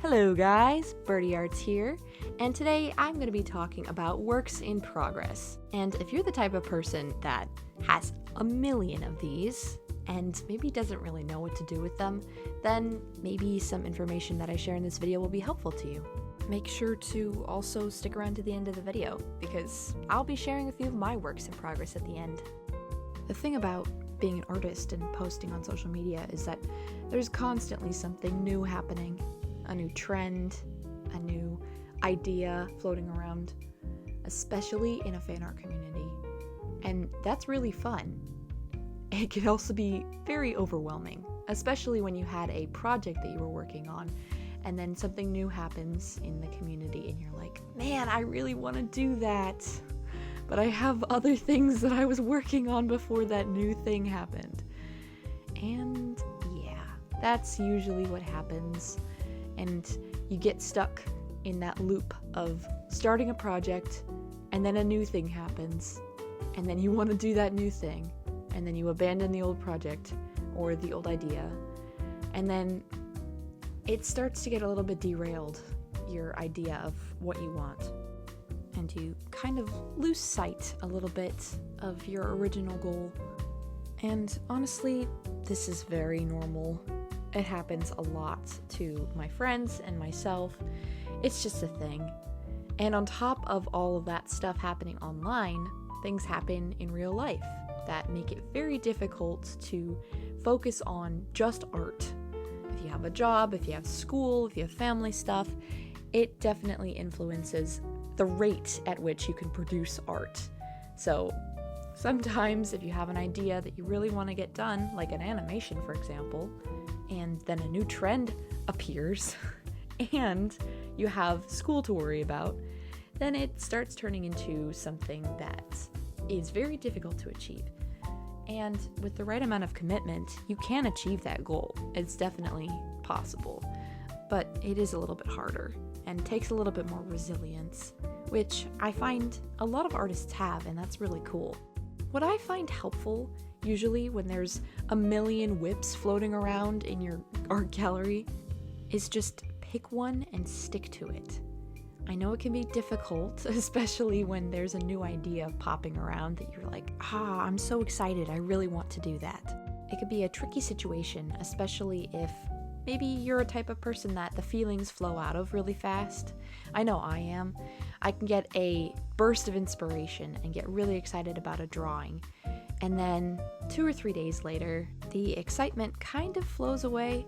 Hello guys, Birdie Arts here, and today I'm going to be talking about works in progress. And if you're the type of person that has a million of these and maybe doesn't really know what to do with them, then maybe some information that I share in this video will be helpful to you. Make sure to also stick around to the end of the video, because I'll be sharing a few of my works in progress at the end. The thing about being an artist and posting on social media is that there's constantly something new happening. A new trend, a new idea floating around, especially in a fan art community. And that's really fun. It can also be very overwhelming, especially when you had a project that you were working on and then something new happens in the community and you're like, man, I really want to do that, but I have other things that I was working on before that new thing happened. And yeah, that's usually what happens. And you get stuck in that loop of starting a project, and then a new thing happens, and then you want to do that new thing, and then you abandon the old project or the old idea, and then it starts to get a little bit derailed, your idea of what you want, and you kind of lose sight a little bit of your original goal. And honestly, this is very normal. It happens a lot to my friends and myself. It's just a thing. And on top of all of that stuff happening online, things happen in real life that make it very difficult to focus on just art. If you have a job, if you have school, if you have family stuff, it definitely influences the rate at which you can produce art. So sometimes if you have an idea that you really want to get done, like an animation for example, and then a new trend appears, and you have school to worry about, then it starts turning into something that is very difficult to achieve. And with the right amount of commitment, you can achieve that goal. It's definitely possible, but it is a little bit harder and takes a little bit more resilience, which I find a lot of artists have, and that's really cool. What I find helpful usually when there's a million whips floating around in your art gallery is just pick one and stick to it. I know it can be difficult, especially when there's a new idea popping around that you're like, I'm so excited, I really want to do that. It could be a tricky situation, especially if maybe you're a type of person that the feelings flow out of really fast. I know I am. I can get a burst of inspiration and get really excited about a drawing. And then 2 or 3 days later, the excitement kind of flows away.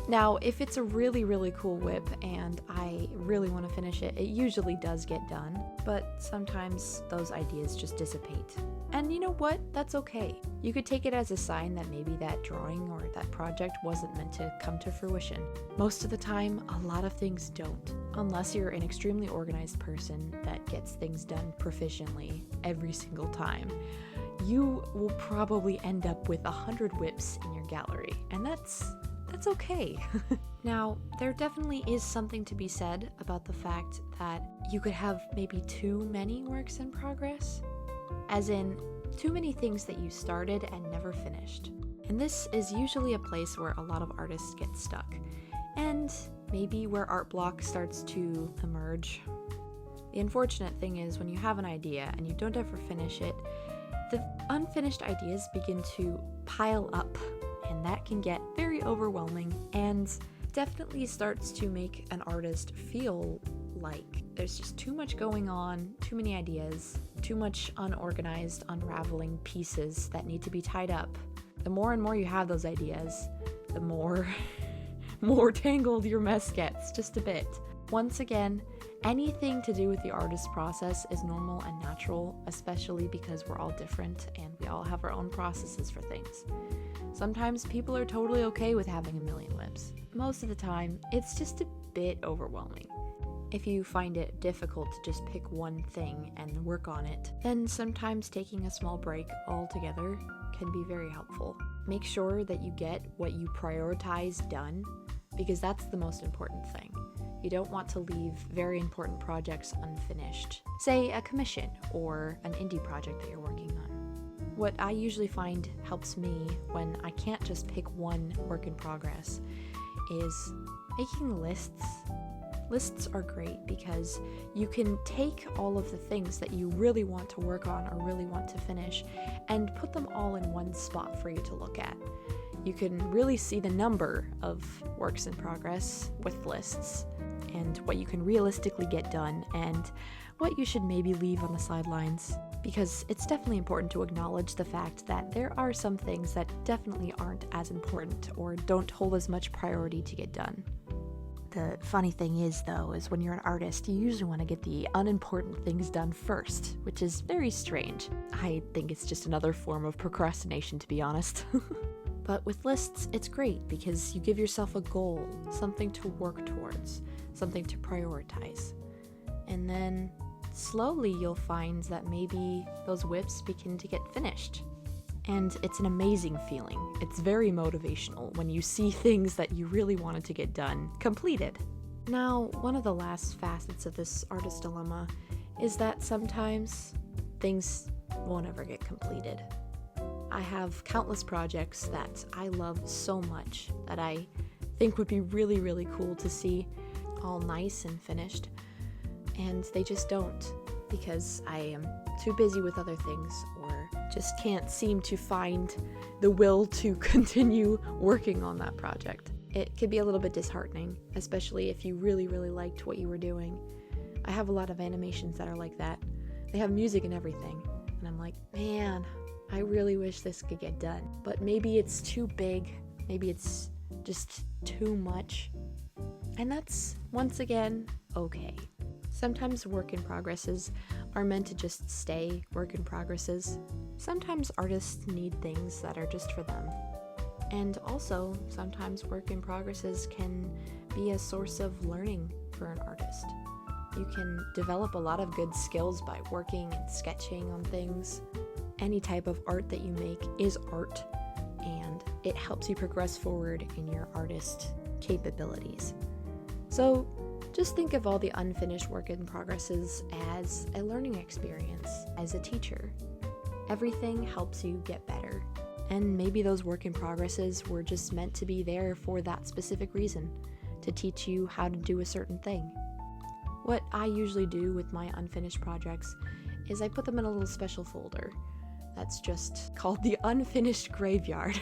Now, if it's a really, really cool whip and I really want to finish it, it usually does get done, but sometimes those ideas just dissipate. And you know what? That's okay. You could take it as a sign that maybe that drawing or that project wasn't meant to come to fruition. Most of the time, a lot of things don't, unless you're an extremely organized person that gets things done proficiently every single time. You will probably end up with 100 whips in your gallery, and that's okay. Now, there definitely is something to be said about the fact that you could have maybe too many works in progress, as in too many things that you started and never finished. And this is usually a place where a lot of artists get stuck, and maybe where art block starts to emerge. The unfortunate thing is when you have an idea and you don't ever finish it, the unfinished ideas begin to pile up, and that can get very overwhelming and definitely starts to make an artist feel like there's just too much going on, too many ideas, too much unorganized, unraveling pieces that need to be tied up. The more and more you have those ideas, the more tangled your mess gets, just a bit. Once again, anything to do with the artist process is normal and natural, especially because we're all different and we all have our own processes for things. Sometimes people are totally okay with having a million whips. Most of the time, it's just a bit overwhelming. If you find it difficult to just pick one thing and work on it, then sometimes taking a small break altogether can be very helpful. Make sure that you get what you prioritize done, because that's the most important thing. You don't want to leave very important projects unfinished. Say a commission or an indie project that you're working on. What I usually find helps me when I can't just pick one work in progress is Making lists are great because you can take all of the things that you really want to work on or really want to finish and put them all in one spot for you to look at. You can really see the number of works in progress with lists and what you can realistically get done and what you should maybe leave on the sidelines, because it's definitely important to acknowledge the fact that there are some things that definitely aren't as important or don't hold as much priority to get done. The funny thing is, though, is when you're an artist, you usually want to get the unimportant things done first, which is very strange. I think it's just another form of procrastination, to be honest. But with lists, it's great because you give yourself a goal, something to work towards, something to prioritize. And then slowly you'll find that maybe those whips begin to get finished. And it's an amazing feeling. It's very motivational when you see things that you really wanted to get done completed. Now, one of the last facets of this artist dilemma is that sometimes things won't ever get completed. I have countless projects that I love so much that I think would be really, really cool to see all nice and finished, and they just don't because I am too busy with other things or just can't seem to find the will to continue working on that project. It could be a little bit disheartening, especially if you really, really liked what you were doing. I have a lot of animations that are like that. They have music and everything, and I'm like, man, I really wish this could get done. But maybe it's too big, maybe it's just too much. And that's, once again, okay. Sometimes work in progresses are meant to just stay work in progresses. Sometimes artists need things that are just for them. And also, sometimes work in progresses can be a source of learning for an artist. You can develop a lot of good skills by working and sketching on things. Any type of art that you make is art, and it helps you progress forward in your artist capabilities. So just think of all the unfinished work in progresses as a learning experience, as a teacher. Everything helps you get better, and maybe those work in progresses were just meant to be there for that specific reason, to teach you how to do a certain thing. What I usually do with my unfinished projects is I put them in a little special folder that's just called the Unfinished Graveyard.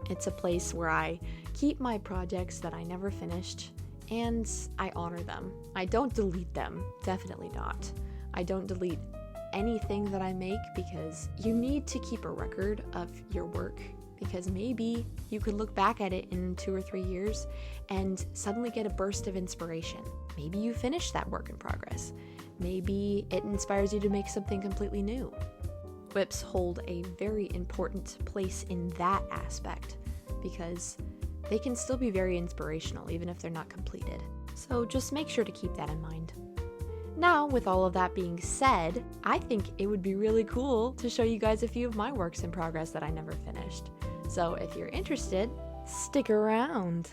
It's a place where I keep my projects that I never finished, and I honor them. I don't delete them, definitely not. I don't delete anything that I make because you need to keep a record of your work, because maybe you could look back at it in 2 or 3 years and suddenly get a burst of inspiration. Maybe you finish that work in progress. Maybe it inspires you to make something completely new. Whips hold a very important place in that aspect because they can still be very inspirational even if they're not completed. So just make sure to keep that in mind. Now, with all of that being said, I think it would be really cool to show you guys a few of my works in progress that I never finished. So if you're interested, stick around.